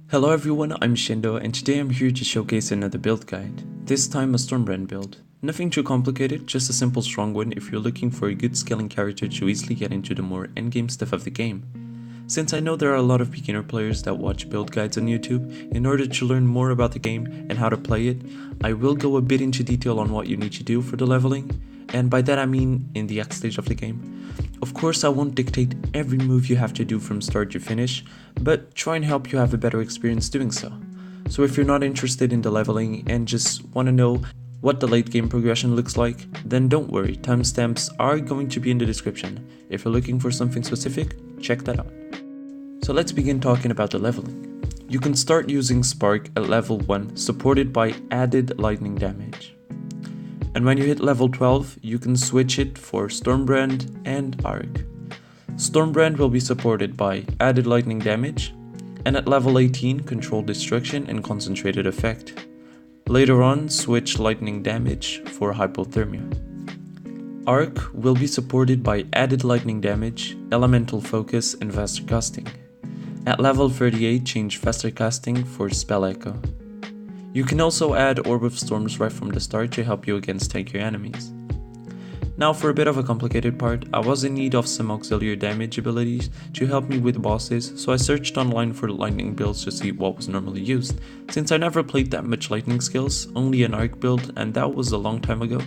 Hello everyone, I'm Shindo and today I'm here to showcase another build guide, this time a Stormbrand build. Nothing too complicated, just a simple strong one if you're looking for a good scaling character to easily get into the more endgame stuff of the game. Since I know there are a lot of beginner players that watch build guides on YouTube, in order to learn more about the game and how to play it, I will go a bit into detail on what you need to do for the leveling, and by that I mean in the X stage of the game. Of course I won't dictate every move you have to do from start to finish, but try and help you have a better experience doing so. So if you're not interested in the leveling and just want to know what the late game progression looks like, then don't worry, timestamps are going to be in the description. If you're looking for something specific, check that out. So let's begin talking about the leveling. You can start using Spark at level 1, supported by added lightning damage. And when you hit level 12, you can switch it for Stormbrand and Arc. Stormbrand will be supported by added lightning damage, and at level 18, controlled destruction and concentrated effect. Later on, switch lightning damage for hypothermia. Arc will be supported by added lightning damage, elemental focus, and faster casting. At level 38, change faster casting for spell echo. You can also add Orb of Storms right from the start to help you against tankier enemies. Now for a bit of a complicated part, I was in need of some auxiliary damage abilities to help me with bosses, so I searched online for lightning builds to see what was normally used. Since I never played that much lightning skills, only an arc build, and that was a long time ago.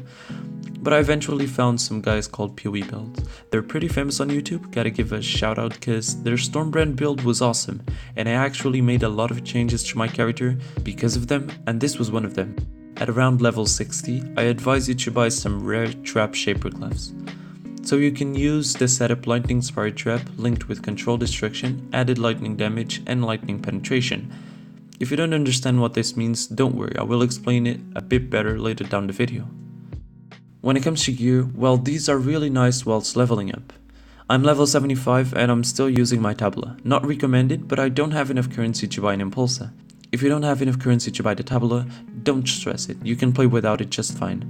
But I eventually found some guys called PoE builds. They're pretty famous on YouTube, gotta give a shout out cause their Stormbrand build was awesome, and I actually made a lot of changes to my character because of them, and this was one of them. At around level 60, I advise you to buy some rare trap shaper gloves. So you can use the setup lightning spirit trap linked with control destruction, added lightning damage, and lightning penetration. If you don't understand what this means, don't worry, I will explain it a bit better later down the video. When it comes to gear, well, these are really nice whilst leveling up. I'm level 75 and I'm still using my tabla. Not recommended, but I don't have enough currency to buy an impulsa. If you don't have enough currency to buy the tabla, don't stress it, you can play without it just fine.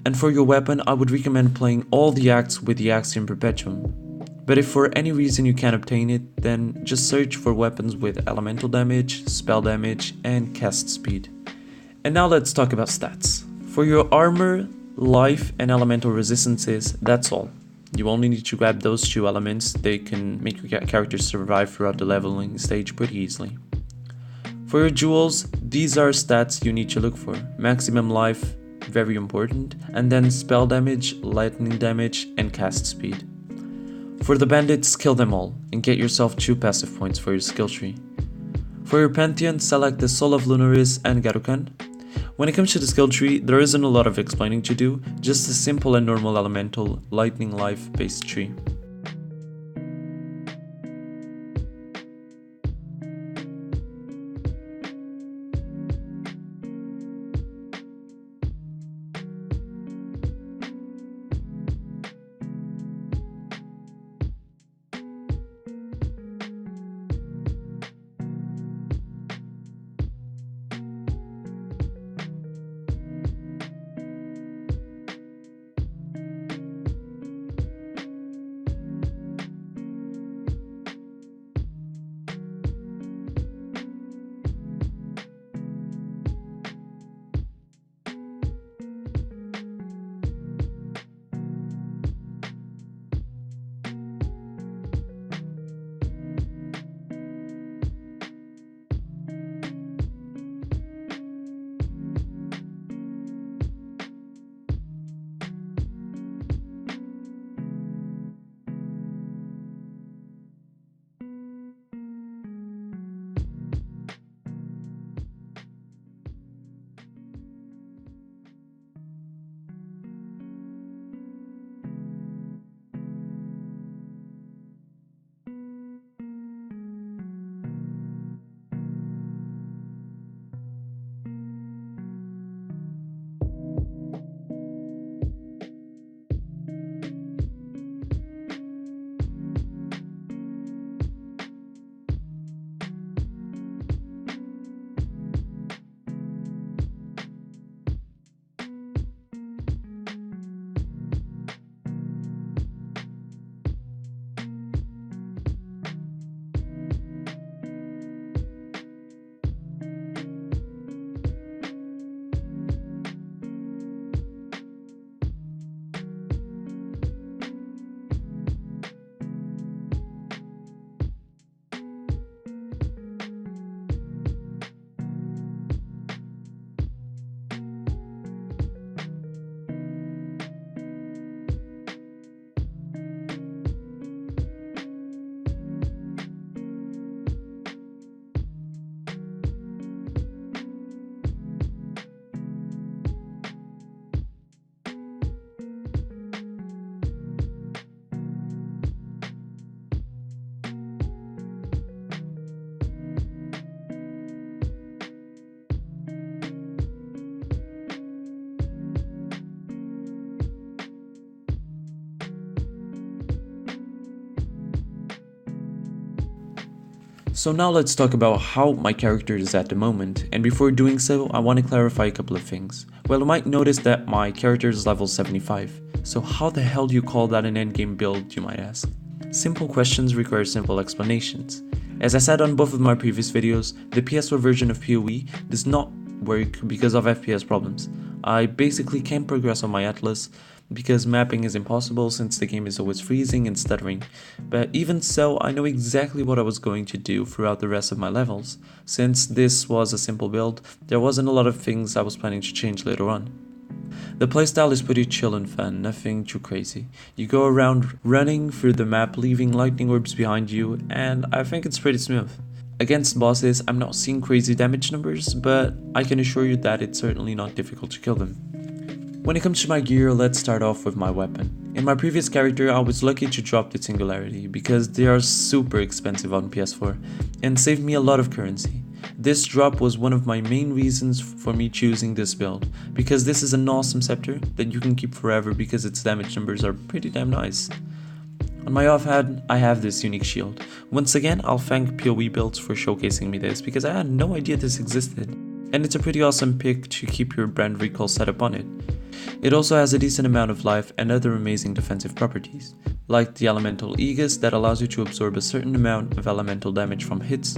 And for your weapon, I would recommend playing all the acts with the Axiom Perpetuum. But if for any reason you can't obtain it, then just search for weapons with elemental damage, spell damage, and cast speed. And now let's talk about stats. For your armor, life, and elemental resistances, that's all. You only need to grab those two elements, they can make your character survive throughout the leveling stage pretty easily. For your jewels, these are stats you need to look for. Maximum life, very important, and then spell damage, lightning damage, and cast speed. For the bandits, kill them all, and get yourself 2 passive points for your skill tree. For your Pantheon, select the Soul of Lunaris and Garukhan. When it comes to the skill tree, there isn't a lot of explaining to do, just a simple and normal elemental, lightning life based tree. So now let's talk about how my character is at the moment, and before doing so, I want to clarify a couple of things. Well, you might notice that my character is level 75, so how the hell do you call that an endgame build, you might ask? Simple questions require simple explanations. As I said on both of my previous videos, the PS4 version of PoE does not work because of FPS problems. I basically can't progress on my Atlas because mapping is impossible since the game is always freezing and stuttering, but even so, I know exactly what I was going to do throughout the rest of my levels. Since this was a simple build, there wasn't a lot of things I was planning to change later on. The playstyle is pretty chill and fun, nothing too crazy. You go around running through the map, leaving lightning orbs behind you, and I think it's pretty smooth. Against bosses, I'm not seeing crazy damage numbers, but I can assure you that it's certainly not difficult to kill them. When it comes to my gear, let's start off with my weapon. In my previous character, I was lucky to drop the Singularity because they are super expensive on PS4 and saved me a lot of currency. This drop was one of my main reasons for me choosing this build, because this is an awesome scepter that you can keep forever because its damage numbers are pretty damn nice. On my off hand, I have this unique shield. Once again, I'll thank PoE builds for showcasing me this because I had no idea this existed, and it's a pretty awesome pick to keep your brand recall setup on it. It also has a decent amount of life and other amazing defensive properties, like the elemental Aegis that allows you to absorb a certain amount of elemental damage from hits.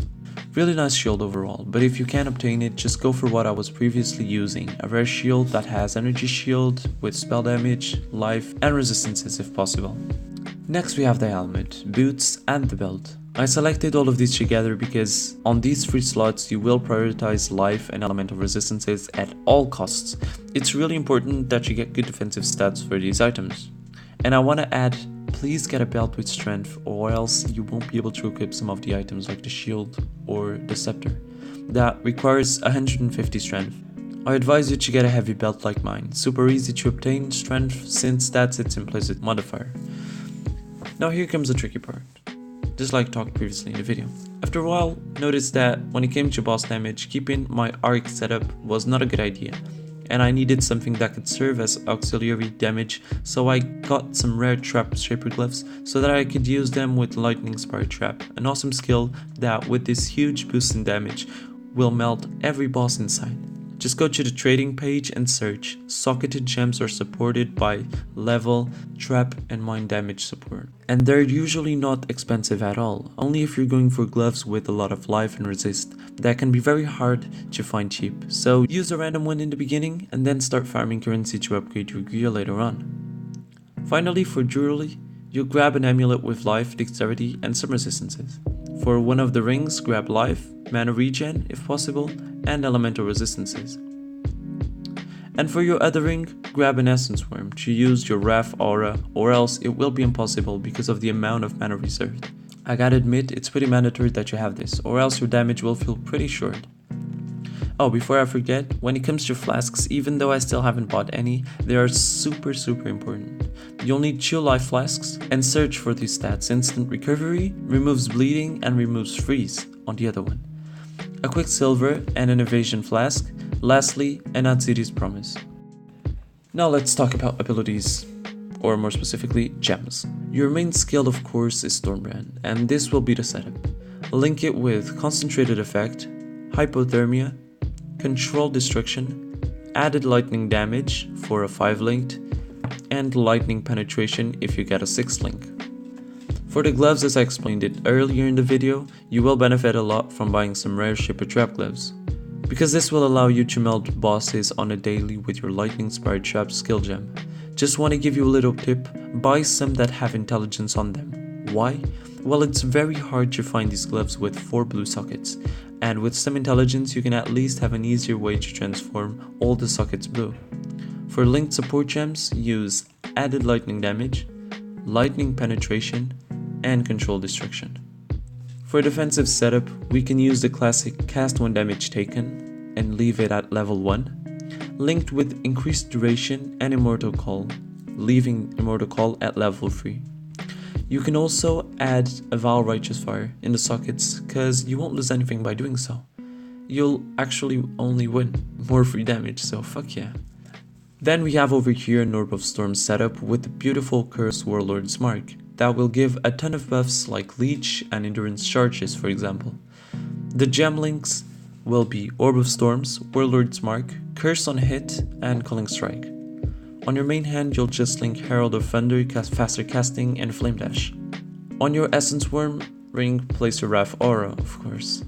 Really nice shield overall, but if you can't obtain it, just go for what I was previously using, a rare shield that has energy shield with spell damage, life, and resistances if possible. Next we have the helmet, boots, and the belt. I selected all of these together because on these 3 slots you will prioritize life and elemental resistances at all costs. It's really important that you get good defensive stats for these items. And I want to add, please get a belt with strength or else you won't be able to equip some of the items like the shield or the scepter. That requires 150 strength. I advise you to get a heavy belt like mine, super easy to obtain strength since that's its implicit modifier. Now here comes the tricky part. Just like talked previously in the video. After a while, noticed that when it came to boss damage, keeping my arc setup was not a good idea, and I needed something that could serve as auxiliary damage, so I got some rare trap shaper gloves so that I could use them with lightning spire trap, an awesome skill that with this huge boost in damage will melt every boss inside. Just go to the trading page and search. Socketed gems are supported by level, trap, and mine damage support. And they're usually not expensive at all, only if you're going for gloves with a lot of life and resist. That can be very hard to find cheap, so use a random one in the beginning and then start farming currency to upgrade your gear later on. Finally, for jewelry, you'll grab an amulet with life, dexterity, and some resistances. For one of the rings, grab life, mana regen if possible, and elemental resistances. And for your other ring, grab an essence worm to use your Wrath aura, or else it will be impossible because of the amount of mana reserved. I gotta admit, it's pretty mandatory that you have this, or else your damage will feel pretty short. Oh, before I forget, when it comes to flasks, even though I still haven't bought any, they are super important. You'll need 2 life flasks and search for these stats. Instant recovery, removes bleeding, and removes freeze on the other one. A quicksilver and an evasion flask, lastly an Adziris promise. Now let's talk about abilities, or more specifically gems. Your main skill of course is Stormbrand, and this will be the setup. Link it with concentrated effect, hypothermia, controlled destruction, added lightning damage for a 5 linked, and lightning penetration if you get a 6 link. For the gloves, as I explained it earlier in the video, you will benefit a lot from buying some rare shipper trap gloves, because this will allow you to melt bosses on a daily with your lightning spire trap skill gem. Just want to give you a little tip, buy some that have intelligence on them. Why? Well, it's very hard to find these gloves with 4 blue sockets, and with some intelligence you can at least have an easier way to transform all the sockets blue. For linked support gems, use added lightning damage, lightning penetration, and control destruction. For defensive setup, we can use the classic cast 1 damage taken and leave it at level 1, linked with increased duration and immortal call, leaving immortal call at level 3. You can also add a Val Righteous Fire in the sockets cause you won't lose anything by doing so. You'll actually only win more free damage, so fuck yeah. Then we have over here an Orb of Storm setup with the beautiful Curse Warlord's Mark that will give a ton of buffs like Leech and Endurance charges for example. The gem links will be Orb of Storms, Warlord's Mark, Curse on Hit, and Culling Strike. On your main hand, you'll just link Herald of Thunder, Faster Casting, and Flame Dash. On your Essence Worm ring, place your Wrath Aura, of course.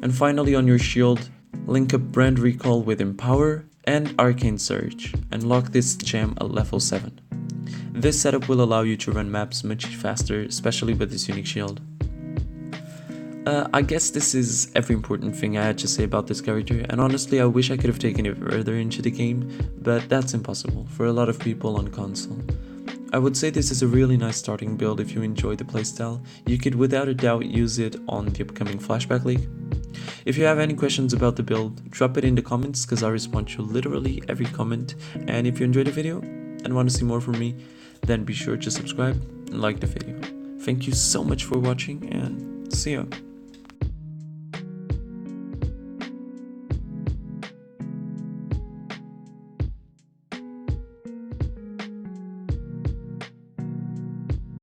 And finally on your shield, link up Brand Recall with Empower and Arcane Surge, and lock this gem at level 7. This setup will allow you to run maps much faster, especially with this unique shield. I guess this is every important thing I had to say about this character, and honestly I wish I could have taken it further into the game, but that's impossible for a lot of people on console. I would say this is a really nice starting build if you enjoy the playstyle. You could without a doubt use it on the upcoming Flashback League. If you have any questions about the build, drop it in the comments because I respond to literally every comment, and if you enjoyed the video and want to see more from me, then be sure to subscribe and like the video. Thank you so much for watching, and see ya!